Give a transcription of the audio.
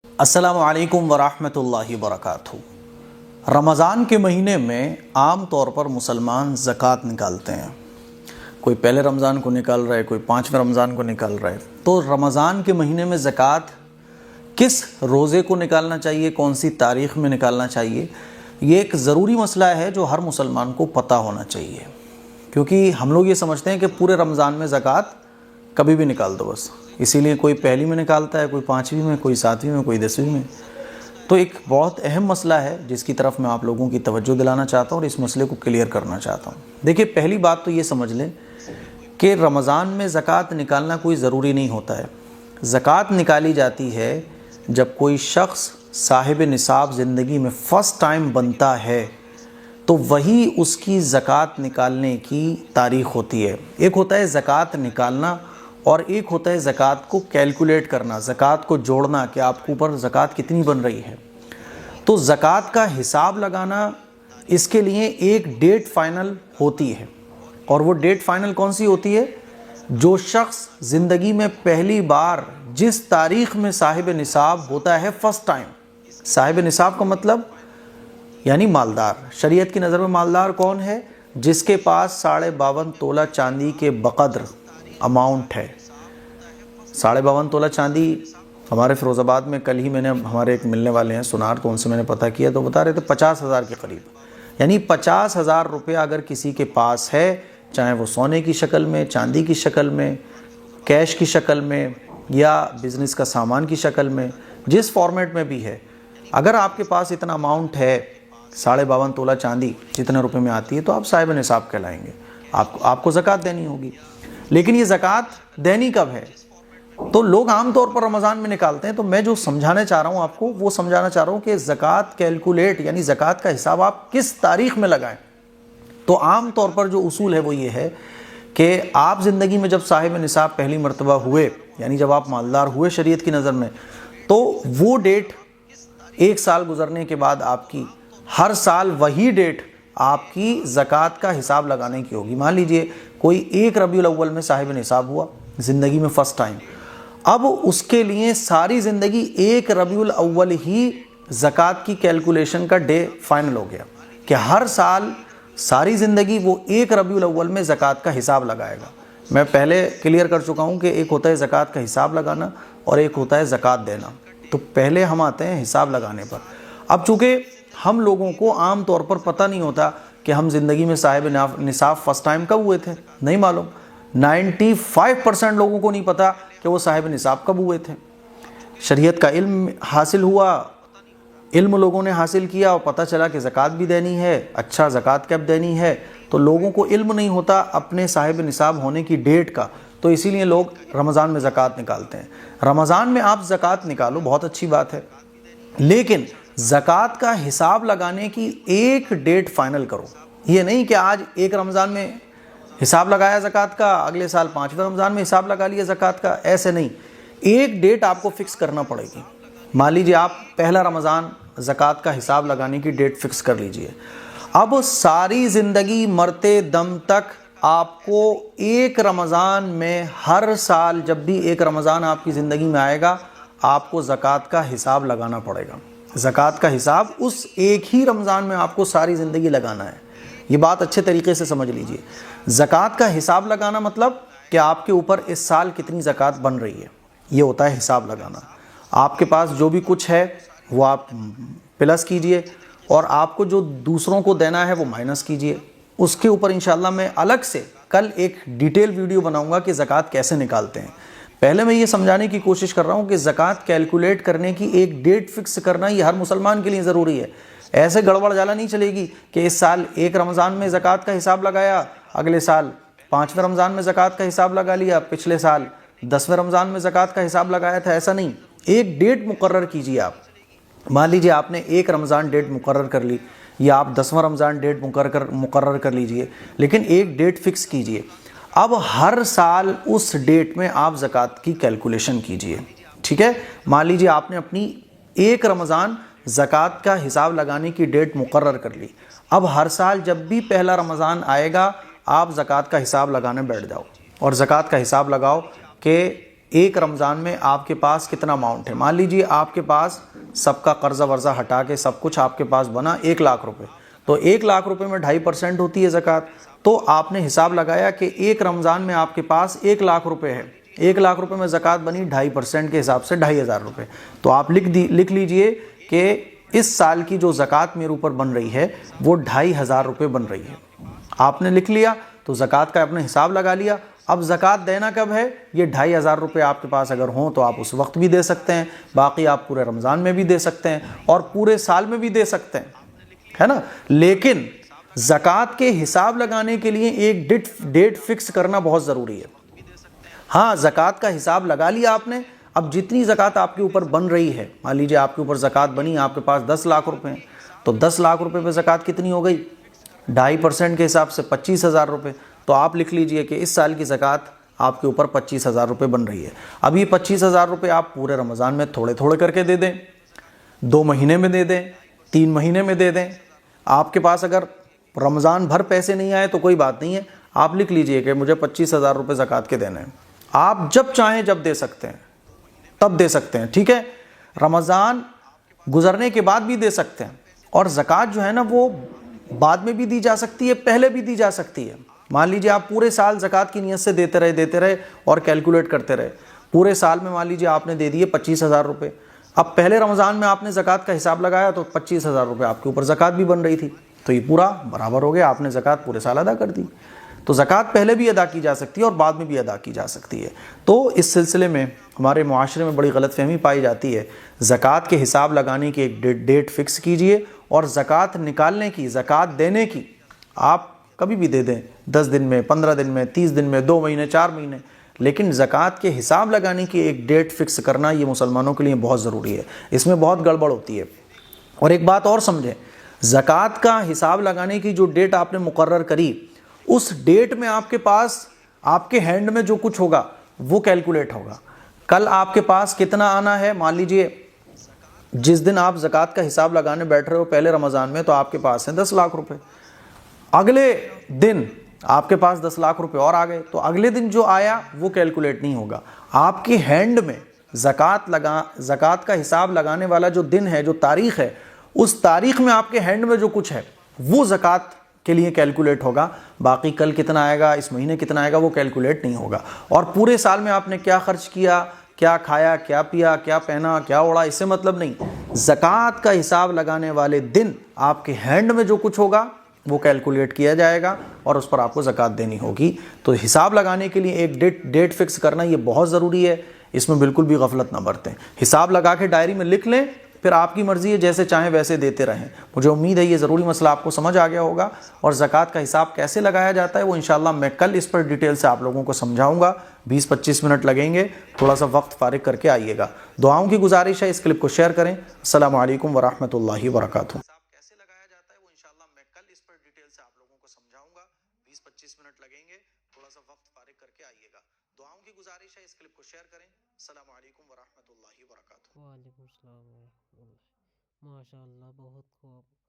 السلام علیکم ورحمۃ اللہ وبرکاتہ۔ رمضان کے مہینے میں عام طور پر مسلمان زکوٰۃ نکالتے ہیں۔ کوئی پہلے رمضان کو نکال رہا ہے، کوئی 5ویں رمضان کو نکال رہا ہے۔ تو رمضان کے مہینے میں زکوٰۃ کس روزے کو نکالنا چاہیے، کون سی تاریخ میں نکالنا چاہیے، یہ ایک ضروری مسئلہ ہے جو ہر مسلمان کو پتہ ہونا چاہیے، کیونکہ ہم لوگ یہ سمجھتے ہیں کہ پورے رمضان میں زکوٰۃ کبھی بھی نکال دو بس، اسی لیے کوئی پہلی میں نکالتا ہے، کوئی 5ویں میں، کوئی 7ویں میں، کوئی 10ویں میں۔ تو ایک بہت اہم مسئلہ ہے جس کی طرف میں آپ لوگوں کی توجہ دلانا چاہتا ہوں اور اس مسئلے کو کلیئر کرنا چاہتا ہوں۔ دیکھیے، پہلی بات تو یہ سمجھ لیں کہ رمضان میں زکوٰۃ نکالنا کوئی ضروری نہیں ہوتا ہے۔ زکوٰۃ نکالی جاتی ہے جب کوئی شخص صاحب نصاب زندگی میں فرسٹ ٹائم بنتا ہے تو وہی اس کی زکوٰۃ نکالنے کی تاریخ ہوتی ہے۔ ایک ہوتا ہے زکوٰۃ نکالنا اور ایک ہوتا ہے زکوٰۃ کو کیلکولیٹ کرنا، زکوٰۃ کو جوڑنا کہ آپ کے اوپر زکوٰۃ کتنی بن رہی ہے۔ تو زکوٰۃ کا حساب لگانا، اس کے لیے ایک ڈیٹ فائنل ہوتی ہے، اور وہ ڈیٹ فائنل کون سی ہوتی ہے؟ جو شخص زندگی میں پہلی بار جس تاریخ میں صاحب نصاب ہوتا ہے، فرسٹ ٹائم۔ صاحب نصاب کا مطلب یعنی مالدار۔ شریعت کی نظر میں مالدار کون ہے؟ جس کے پاس 52.5 تولہ چاندی کے بقدر اماؤنٹ ہے۔ 52.5 تولہ چاندی ہمارے فیروز آباد میں، کل ہی میں نے ہمارے ایک ملنے والے ہیں سنار، تو ان سے میں نے پتہ کیا تو بتا رہے تھے 50,000 کے قریب، یعنی 50,000 روپے اگر کسی کے پاس ہے، چاہے وہ سونے کی شکل میں، چاندی کی شکل میں، کیش کی شکل میں، یا بزنس کا سامان کی شکل میں، جس فارمیٹ میں بھی ہے، اگر آپ کے پاس اتنا اماؤنٹ ہے، 52.5 تولہ چاندی جتنے روپے میں آتی ہے، تو آپ صاحب نصاب کہلائیں گے، آپ کو زکوٰۃ دینی ہوگی۔ لیکن یہ زکوٰۃ دینی کب ہے؟ تو لوگ عام طور پر رمضان میں نکالتے ہیں۔ تو میں جو سمجھانا چاہ رہا ہوں آپ کو، وہ سمجھانا چاہ رہا ہوں کہ زکوٰۃ کیلکولیٹ یعنی زکوٰۃ کا حساب آپ کس تاریخ میں لگائیں۔ تو عام طور پر جو اصول ہے وہ یہ ہے کہ آپ زندگی میں جب صاحب نصاب پہلی مرتبہ ہوئے، یعنی جب آپ مالدار ہوئے شریعت کی نظر میں، تو وہ ڈیٹ 1 سال گزرنے کے بعد آپ کی ہر سال وہی ڈیٹ آپ کی زکوٰۃ کا حساب لگانے کی ہوگی۔ مان لیجئے کوئی 1 ربیع الاول میں صاحب نصاب ہوا زندگی میں فرسٹ ٹائم، اب اس کے لیے ساری زندگی 1 ربیع الاول ہی زکوٰۃ کی کیلکولیشن کا ڈے فائنل ہو گیا کہ ہر سال ساری زندگی وہ 1 ربیع الاول میں زکوٰۃ کا حساب لگائے گا۔ میں پہلے کلیئر کر چکا ہوں کہ ایک ہوتا ہے زکوٰۃ کا حساب لگانا اور ایک ہوتا ہے زکوٰۃ دینا۔ تو پہلے ہم آتے ہیں حساب لگانے پر۔ اب چونکہ ہم لوگوں کو عام طور پر پتہ نہیں ہوتا کہ ہم زندگی میں صاحب نصاب فرسٹ ٹائم کب ہوئے تھے، نہیں معلوم۔ 95% لوگوں کو نہیں پتا کہ وہ صاحب نصاب کب ہوئے تھے۔ شریعت کا علم حاصل ہوا، علم لوگوں نے حاصل کیا اور پتہ چلا کہ زکوٰۃ بھی دینی ہے۔ اچھا، زکوٰۃ کب دینی ہے؟ تو لوگوں کو علم نہیں ہوتا اپنے صاحب نصاب ہونے کی ڈیٹ کا، تو اسی لیے لوگ رمضان میں زکوٰۃ نکالتے ہیں۔ رمضان میں آپ زکوٰۃ نکالو، بہت اچھی بات ہے، لیکن زکوٰۃ کا حساب لگانے کی ایک ڈیٹ فائنل کرو۔ یہ نہیں کہ آج 1 رمضان میں حساب لگایا زکوٰۃ کا، اگلے سال 5ویں رمضان میں حساب لگا لیا زکوٰۃ کا، ایسے نہیں۔ ایک ڈیٹ آپ کو فکس کرنا پڑے گی۔ مان لیجیے آپ پہلا رمضان زکوٰۃ کا حساب لگانے کی ڈیٹ فکس کر لیجئے۔ اب ساری زندگی مرتے دم تک آپ کو 1 رمضان میں، ہر سال جب بھی 1 رمضان آپ کی زندگی میں آئے گا، آپ کو زکوٰۃ کا حساب لگانا پڑے گا۔ زکوٰۃ کا حساب اس ایک ہی رمضان میں آپ کو ساری زندگی لگانا ہے۔ یہ بات اچھے طریقے سے سمجھ لیجئے۔ زکوٰۃ کا حساب لگانا مطلب کہ آپ کے اوپر اس سال کتنی زکوٰۃ بن رہی ہے، یہ ہوتا ہے حساب لگانا۔ آپ کے پاس جو بھی کچھ ہے وہ آپ پلس کیجئے، اور آپ کو جو دوسروں کو دینا ہے وہ مائنس کیجئے۔ اس کے اوپر انشاءاللہ میں الگ سے کل ایک ڈیٹیل ویڈیو بناؤں گا کہ زکوٰۃ کیسے نکالتے ہیں۔ پہلے میں یہ سمجھانے کی کوشش کر رہا ہوں کہ زکوٰۃ کیلکولیٹ کرنے کی ایک ڈیٹ فکس کرنا یہ ہر مسلمان کے لیے ضروری ہے۔ ایسے گڑبڑ جالا نہیں چلے گی کہ اس سال 1 رمضان میں زکوٰۃ کا حساب لگایا، اگلے سال 5ویں رمضان میں زکوٰۃ کا حساب لگا لیا، پچھلے سال 10ویں رمضان میں زکوٰۃ کا حساب لگایا تھا، ایسا نہیں۔ ایک ڈیٹ مقرر کیجیے آپ۔ مان لیجیے آپ نے 1 رمضان ڈیٹ مقرر کر لی، یا آپ 10واں رمضان ڈیٹ مقرر کر لیجئے، لیکن ایک ڈیٹ فکس کیجئے۔ اب ہر سال اس ڈیٹ میں آپ زکوٰۃ کی کیلکولیشن کیجئے، ٹھیک ہے؟ مان لیجیے آپ نے اپنی 1 رمضان زکوٰۃ کا حساب لگانے کی ڈیٹ مقرر کر لی۔ اب ہر سال جب بھی پہلا رمضان آئے گا، آپ زکوٰۃ کا حساب لگانے بیٹھ جاؤ، اور زکوٰۃ کا حساب لگاؤ کہ ایک رمضان میں آپ کے پاس کتنا اماؤنٹ ہے. مان لیجیے آپ کے پاس سب کا قرضہ ورزہ ہٹا کے سب کچھ آپ کے پاس بنا 1,00,000 روپے. تو 1,00,000 روپے میں 2.5% ہوتی ہے زکوٰۃ. تو آپ نے حساب لگایا کہ ایک رمضان میں آپ کے پاس 1,00,000 روپے ہے. 1,00,000 روپے میں زکوٰۃ بنی 2.5% کے حساب سے 2,500 روپے. تو آپ لکھ لیجئے کہ اس سال کی جو زکوٰۃ میرے اوپر بن رہی ہے وہ 2,500 روپے بن رہی ہے. آپ نے لکھ لیا تو زکوٰۃ کا اپنے حساب لگا لیا. اب زکوٰۃ دینا کب ہے؟ یہ 2,500 روپے آپ کے پاس اگر ہوں تو آپ اس وقت بھی دے سکتے ہیں، باقی آپ پورے رمضان میں بھی دے سکتے ہیں اور پورے سال میں بھی دے سکتے ہیں، ہے نا. لیکن زکوٰۃ کے حساب لگانے کے لیے ایک ڈیٹ فکس کرنا بہت ضروری ہے. ہاں زکوٰۃ کا حساب لگا لیا آپ نے. اب جتنی زکوٰۃ آپ کے اوپر بن رہی ہے، مان لیجیے آپ کے اوپر زکوٰۃ بنی، آپ کے پاس 10,00,000 روپے ہیں، تو 10,00,000 روپے پہ زکوٰۃ کتنی ہو گئی؟ 2.5% کے حساب سے 25,000 روپے. تو آپ لکھ لیجئے کہ اس سال کی زکوٰۃ آپ کے اوپر 25,000 روپے بن رہی ہے. اب یہ 25,000 روپے آپ پورے رمضان میں تھوڑے تھوڑے کر کے دے دیں، 2 مہینے میں دے دیں، 3 مہینے میں دے دیں. آپ کے پاس اگر رمضان بھر پیسے نہیں آئے تو کوئی بات نہیں ہے، آپ لکھ لیجئے کہ مجھے 25,000 روپے زکوٰۃ کے دینے ہیں. آپ جب چاہیں جب دے سکتے ہیں، تب دے سکتے ہیں، ٹھیک ہے. رمضان گزرنے کے بعد بھی دے سکتے ہیں. اور زکوٰۃ جو ہے نا وہ بعد میں بھی دی جا سکتی ہے، پہلے بھی دی جا سکتی ہے. مان لیجیے آپ پورے سال زکوٰۃ کی نیت سے دیتے رہے اور کیلکولیٹ کرتے رہے. پورے سال میں مان لیجیے آپ نے دے دیے 25,000 روپے. اب پہلے رمضان میں آپ نے زکوٰۃ کا حساب لگایا تو 25,000 روپے آپ کے اوپر زکوٰۃ بھی بن رہی تھی، تو یہ پورا برابر ہو گیا، آپ نے زکوٰۃ پورے سال ادا کر دی. تو زکوٰۃ پہلے بھی ادا کی جا سکتی ہے اور بعد میں بھی ادا کی جا سکتی ہے. تو اس سلسلے میں ہمارے معاشرے میں بڑی غلط فہمی پائی جاتی ہے. زکوٰۃ کے حساب لگانے کی ایک ڈیٹ فکس کیجئے اور زکوٰۃ نکالنے کی، زکوٰۃ دینے کی آپ کبھی بھی دے دیں، 10 دن میں، 15 دن میں، 30 دن میں، 2 مہینے، 4 مہینے. لیکن زکوٰۃ کے حساب لگانے کی ایک ڈیٹ فکس کرنا یہ مسلمانوں کے لیے بہت ضروری ہے. اس میں بہت گڑبڑ ہوتی ہے. اور ایک بات اور سمجھیں، زکوٰۃ کا حساب لگانے کی جو ڈیٹ آپ نے مقرر کری، اس ڈیٹ میں آپ کے پاس، آپ کے ہینڈ میں جو کچھ ہوگا وہ کیلکولیٹ ہوگا. کل آپ کے پاس کتنا آنا ہے، مان لیجئے جس دن آپ زکوٰۃ کا حساب لگانے بیٹھ رہے ہو پہلے رمضان میں تو آپ کے پاس ہیں 10,00,000 روپے. اگلے دن آپ کے پاس 10,00,000 روپے اور آ گئے تو اگلے دن جو آیا وہ کیلکولیٹ نہیں ہوگا. آپ کے ہینڈ میں زکوٰۃ کا حساب لگانے والا جو دن ہے، جو تاریخ ہے، اس تاریخ میں آپ کے ہینڈ میں جو کچھ ہے وہ زکوٰۃ کے لیے کیلکولیٹ ہوگا. باقی کل کتنا آئے گا، اس مہینے کتنا آئے گا، وہ کیلکولیٹ نہیں ہوگا. اور پورے سال میں آپ نے کیا خرچ کیا، کیا کھایا، کیا پیا، کیا پہنا، کیا اوڑا، اس سے مطلب نہیں. زکوٰۃ کا حساب لگانے والے دن آپ کے ہینڈ میں جو کچھ ہوگا وہ کیلکولیٹ کیا جائے گا اور اس پر آپ کو زکوٰۃ دینی ہوگی. تو حساب لگانے کے لیے ایک ڈیٹ فکس کرنا یہ بہت ضروری ہے. اس میں بالکل بھی غفلت نہ برتیں. حساب لگا کے ڈائری میں لکھ لیں، پھر آپ کی مرضی ہے، جیسے چاہیں ویسے دیتے رہیں. مجھے امید ہے یہ ضروری مسئلہ آپ کو سمجھ آ گیا ہوگا. اور زکوٰۃ کا حساب کیسے لگایا جاتا ہے وہ انشاءاللہ میں کل اس پر ڈیٹیل سے آپ لوگوں کو سمجھاؤں گا. 20-25 منٹ لگیں گے، تھوڑا سا وقت فارغ کر کے آئیے گا. دعاؤں کی گزارش ہے، اس کلپ کو شیئر کریں. السلام علیکم ورحمۃ اللہ وبرکاتہ. کیسے لگایا جاتا ہے وہ انشاءاللہ میں کل اس پر ڈیٹیل سے آپ لوگوں کو سمجھاؤں گا. 20-25 منٹ لگیں گے، تھوڑا سا وقت فارغ کر کے آئیے گا. دعاؤں کی گزارش ہے، اس کلپ کو شیئر کریں. السلام علیکم ورحمۃ اللہ وبرکاتہ. وعلیکم السلام ورحمۃ اللہ. ماشاء اللہ، بہت خوب.